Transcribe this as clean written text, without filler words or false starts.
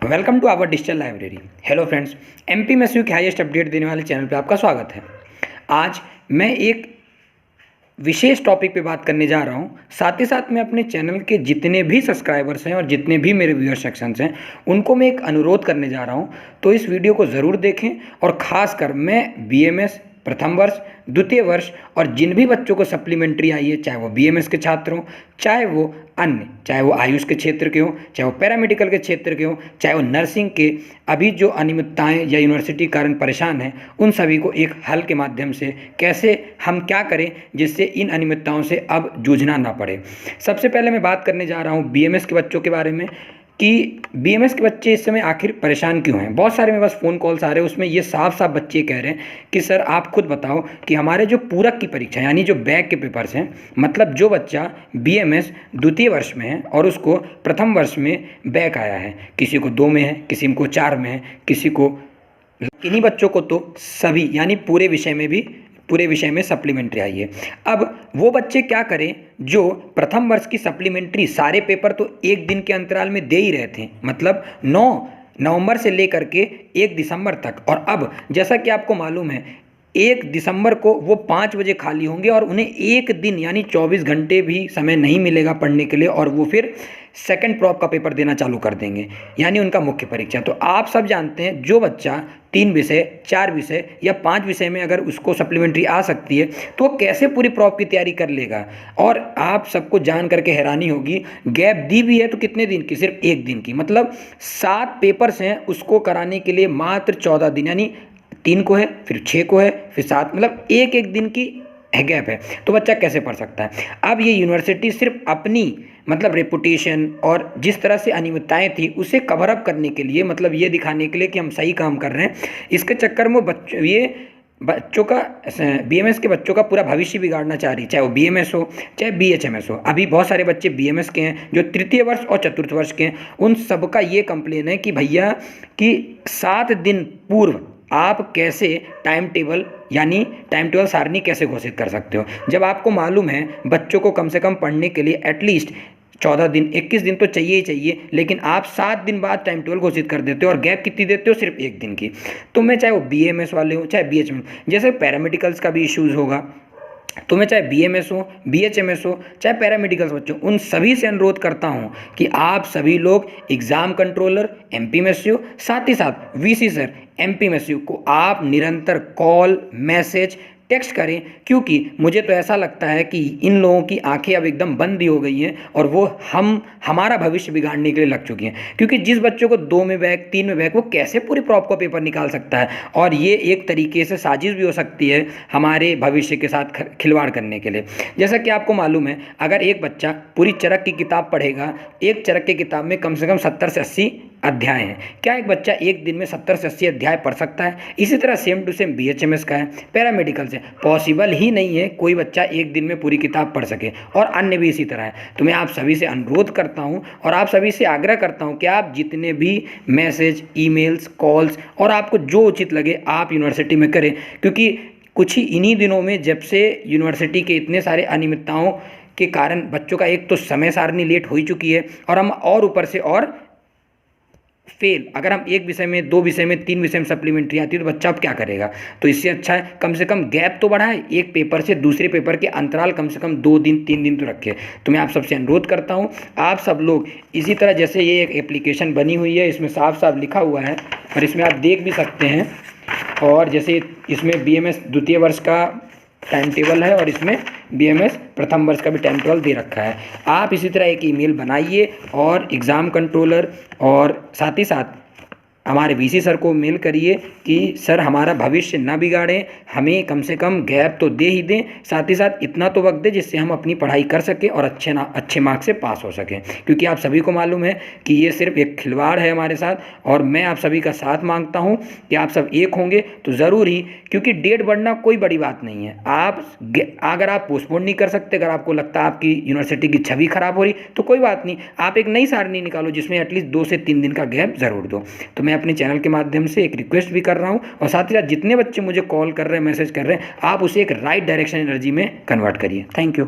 Welcome to our digital library. Hello friends, MP में के highest update देने वाले चैनल पे आपका स्वागत है। आज मैं एक विशेष टॉपिक पे बात करने जा रहा हूँ। साथ ही साथ मैं अपने चैनल के जितने भी सब्सक्राइबर्स हैं और जितने भी मेरे व्यूअर सेक्शंस हैं उनको मैं एक अनुरोध करने जा रहा हूँ। तो इस वीडियो को ज़रूर देखें और ख़ासकर मैं बीएमएस प्रथम वर्ष, द्वितीय वर्ष और जिन भी बच्चों को सप्लीमेंट्री आई है, चाहे वो बीएमएस के छात्र हों, चाहे वो अन्य, चाहे वो आयुष के क्षेत्र के हों, चाहे वो पैरामेडिकल के क्षेत्र के हों, चाहे वो नर्सिंग के, अभी जो अनियमितताएं या यूनिवर्सिटी कारण परेशान हैं, उन सभी को एक हल के माध्यम से कैसे हम क्या करें जिससे इन अनियमितताओं से अब जूझना ना पड़े। सबसे पहले मैं बात करने जा रहा हूँ बीएमएस के बच्चों के बारे में कि बीएमएस के बच्चे इस समय आखिर परेशान क्यों हैं। बहुत सारे मेरे पास फ़ोन कॉल्स आ रहे हैं, उसमें ये साफ साफ बच्चे कह रहे हैं कि सर आप खुद बताओ कि हमारे जो पूरक की परीक्षा यानी जो बैक के पेपर्स हैं, मतलब जो बच्चा बीएमएस द्वितीय वर्ष में है और उसको प्रथम वर्ष में बैक आया है, किसी को 2 में है, किसी को 4 में है, किसी को, इन्हीं बच्चों को तो सभी यानी पूरे विषय में सप्लीमेंट्री आई है। अब वो बच्चे क्या करें जो प्रथम वर्ष की सप्लीमेंट्री सारे पेपर तो एक दिन के अंतराल में दे ही रहे थे, मतलब 9 नवंबर से लेकर के 1 दिसंबर तक। और अब जैसा कि आपको मालूम है 1 दिसंबर को वो 5 बजे खाली होंगे और उन्हें एक दिन यानी 24 घंटे भी समय नहीं मिलेगा पढ़ने के लिए, और वो फिर सेकंड प्रॉप का पेपर देना चालू कर देंगे यानी उनका मुख्य परीक्षा। तो आप सब जानते हैं जो बच्चा 3 विषय, 4 विषय या 5 विषय में अगर उसको सप्लीमेंट्री आ सकती है तो वो कैसे पूरी प्रॉप की तैयारी कर लेगा। और आप सबको जान करके हैरानी होगी, गैप दी भी है तो कितने दिन की, सिर्फ 1 दिन की, मतलब 7 पेपर्स हैं उसको कराने के लिए मात्र 14 दिन, यानी 3 को है, फिर 6 को है, फिर 7, मतलब एक दिन की गैप है। तो बच्चा कैसे पढ़ सकता है। अब ये यूनिवर्सिटी सिर्फ अपनी मतलब रेपुटेशन और जिस तरह से अनियमितताएं थी उसे कवर अप करने के लिए, मतलब ये दिखाने के लिए कि हम सही काम कर रहे हैं, इसके चक्कर में बच्चों का बीएमएस के बच्चों का पूरा भविष्य बिगाड़ना चाह रही है, चाहे वो बीएमएस हो चाहे बीएचएमएस हो। अभी बहुत सारे बच्चे बीएमएस के हैं जो तृतीय वर्ष और चतुर्थ वर्ष के हैं, उन सबका ये कंप्लेन है कि भैया कि 7 दिन पूर्व आप कैसे टाइम टेबल सारणी कैसे घोषित कर सकते हो, जब आपको मालूम है बच्चों को कम से कम पढ़ने के लिए एटलीस्ट 14 दिन 21 दिन तो चाहिए ही चाहिए, लेकिन आप 7 दिन बाद टाइम टेबल घोषित कर देते हो और गैप कितनी देते हो, सिर्फ 1 दिन की। तो मैं चाहे वो बीएमएस वाले हो चाहे बीएचएमएस, जैसे पैरामेडिकल्स का भी इश्यूज़ होगा, तो मैं चाहे बीएमएस हो, बीएचएमएस हो, चाहे पैरामेडिकल्स बच्चों, उन सभी से अनुरोध करता हूं कि आप सभी लोग एग्ज़ाम कंट्रोलर एमपीएमएसयू, साथ ही साथ वीसी सर एमपीएमएसयू को आप निरंतर कॉल, मैसेज, टेक्स्ट करें, क्योंकि मुझे तो ऐसा लगता है कि इन लोगों की आंखें अब एकदम बंद ही हो गई हैं और वो हमारा भविष्य बिगाड़ने के लिए लग चुकी हैं। क्योंकि जिस बच्चों को 2 में बैक, 3 में बैक, वो कैसे पूरी प्रॉप का पेपर निकाल सकता है। और ये एक तरीके से साजिश भी हो सकती है हमारे भविष्य के साथ खिलवाड़ करने के लिए। जैसा कि आपको मालूम है, अगर एक बच्चा पूरी चरक की किताब पढ़ेगा, एक चरक की किताब में कम से कम 70 से 80 अध्याय हैं, क्या एक बच्चा एक दिन में 70 से 80 अध्याय पढ़ सकता है? इसी तरह सेम टू सेम बीएचएमएस का है, पैरामेडिकल से पॉसिबल ही नहीं है कोई बच्चा एक दिन में पूरी किताब पढ़ सके, और अन्य भी इसी तरह है। तो मैं आप सभी से अनुरोध करता हूं और आप सभी से आग्रह करता हूं कि आप जितने भी मैसेज, ईमेल्स, कॉल्स और आपको जो उचित लगे आप यूनिवर्सिटी में करें, क्योंकि कुछ ही इन्हीं दिनों में जब से यूनिवर्सिटी के इतने सारे अनियमितताओं के कारण बच्चों का एक तो समय सारणी लेट हो ही चुकी है और हम और ऊपर से और फेल, अगर हम 1 विषय में, 2 विषय में, 3 विषय में सप्लीमेंट्री आती है तो बच्चा अब क्या करेगा। तो इससे अच्छा है कम से कम गैप तो बढ़ाए, एक पेपर से दूसरे पेपर के अंतराल कम से कम 2 दिन 3 दिन तो रखे। तो मैं आप सबसे अनुरोध करता हूँ आप सब लोग इसी तरह, जैसे ये एक एप्लीकेशन बनी हुई है, इसमें साफ साफ लिखा हुआ है और इसमें आप देख भी सकते हैं, और जैसे इसमें बीएमएस द्वितीय वर्ष का टाइम टेबल है और इसमें बीएमएस प्रथम वर्ष का भी टाइम टेबल दे रखा है। आप इसी तरह एक ईमेल बनाइए और एग्ज़ाम कंट्रोलर और साथ ही साथ हमारे वीसी सर को मेल करिए कि सर हमारा भविष्य ना बिगाड़ें, हमें कम से कम गैप तो दे ही दें, साथ ही साथ इतना तो वक्त दें जिससे हम अपनी पढ़ाई कर सकें और अच्छे मार्क्स से पास हो सकें। क्योंकि आप सभी को मालूम है कि ये सिर्फ एक खिलवाड़ है हमारे साथ, और मैं आप सभी का साथ मांगता हूँ कि आप सब एक होंगे तो ज़रूर ही, क्योंकि डेट बढ़ना कोई बड़ी बात नहीं है। अगर आप पोस्टपोन नहीं कर सकते, अगर आपको लगता है आपकी यूनिवर्सिटी की छवि खराब हो रही, तो कोई बात नहीं, आप एक नई सारणी निकालो जिसमें एटलीस्ट 2 से 3 दिन का गैप ज़रूर दो। तो मैं अपने चैनल के माध्यम से एक रिक्वेस्ट भी कर रहा हूं, और साथ ही साथ जितने बच्चे मुझे कॉल कर रहे हैं, मैसेज कर रहे हैं, आप उसे एक राइट डायरेक्शन एनर्जी में कन्वर्ट करिए। Thank you.